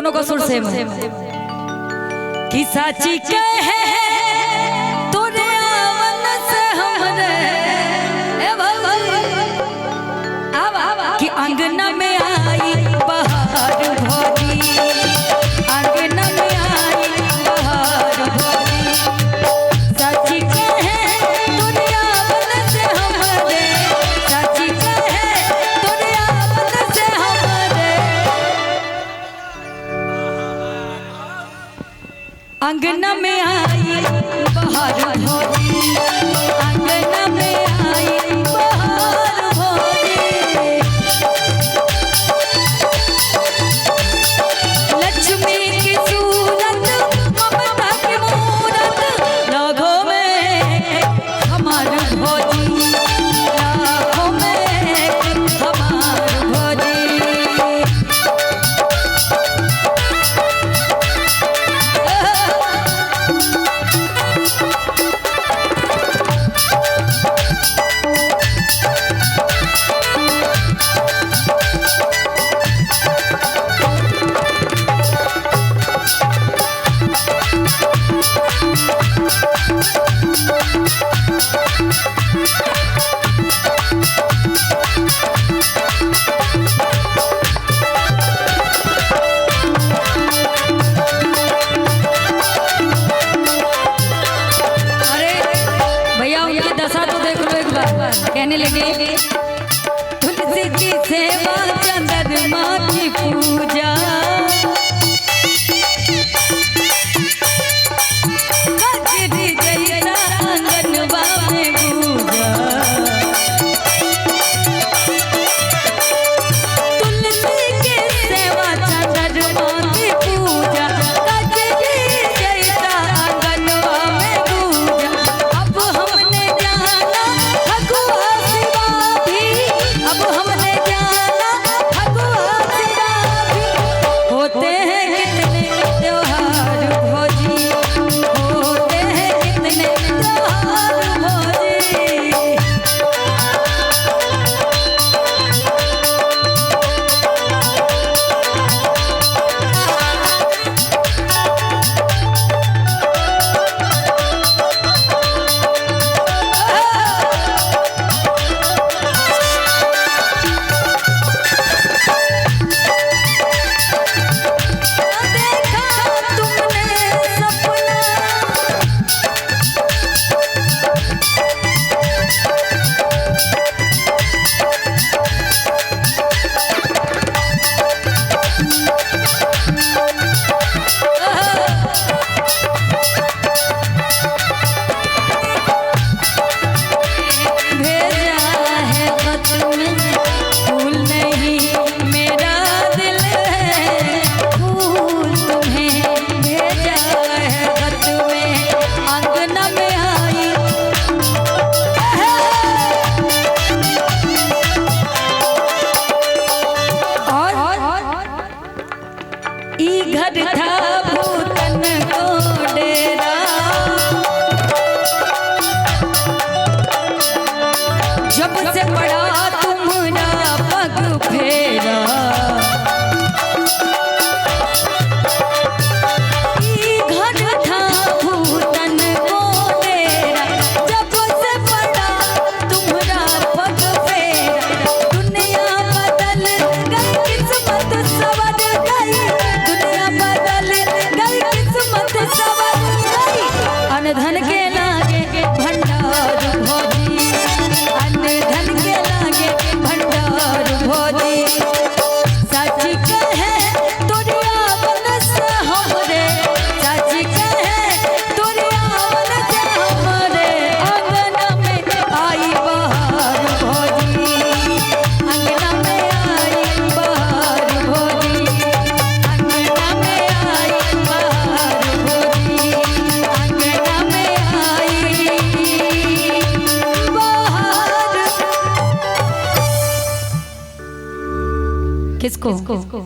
दोनों का सुर सेम है कि साची कहे तोरे आवन से हमरे कि अंगना में आई बहार भोगी, अंगना में आई बहार भोगी। साची कहे तोरे आवन से हमरे, साची कहे तोरे आवन से हमरे अंगना में आई बहार भोगी, अंगना में आई बहार भोगी। लक्ष्मी की सूरत ममता की मूरत लाखों में हमार भोजी, लाखों में हमार भोजी। कहने लगे तुलसी की सेवा चंद्रमा की पूजा, कजरी जैसा आंगनवा में पूजा। तुलसी की सेवा चंद्रमा की पूजा, कजरी जैसा आंगनवा में पूजा। अब हमने जाना फगुआ शिवा भी, अब हमने जाना फगुआ शिवा भी। होते हैं कितने त्योहार भोजी, होते हैं कितने त्योहार भोजी। घर था भूतन को डेरा, जब से पड़ा तुम्हारा पग फेरा। घर था भूतन को डेरा, जब से पड़ा तुम्हारा पग फेरा। दुनिया बदल गई, किस्मत सवर गई, धन के लागे भंडार भोजी, अन्य धन के लागे भंडार भोजी। साची कहे तोरे आवन से हमरे, साची कहे तोरे आवन से हमरे अंगना में आई बहार भोजी, अंगना में आई बहार भोजी, अंगना में आई बहार भोजी, अंगना में आई बहार। किसको?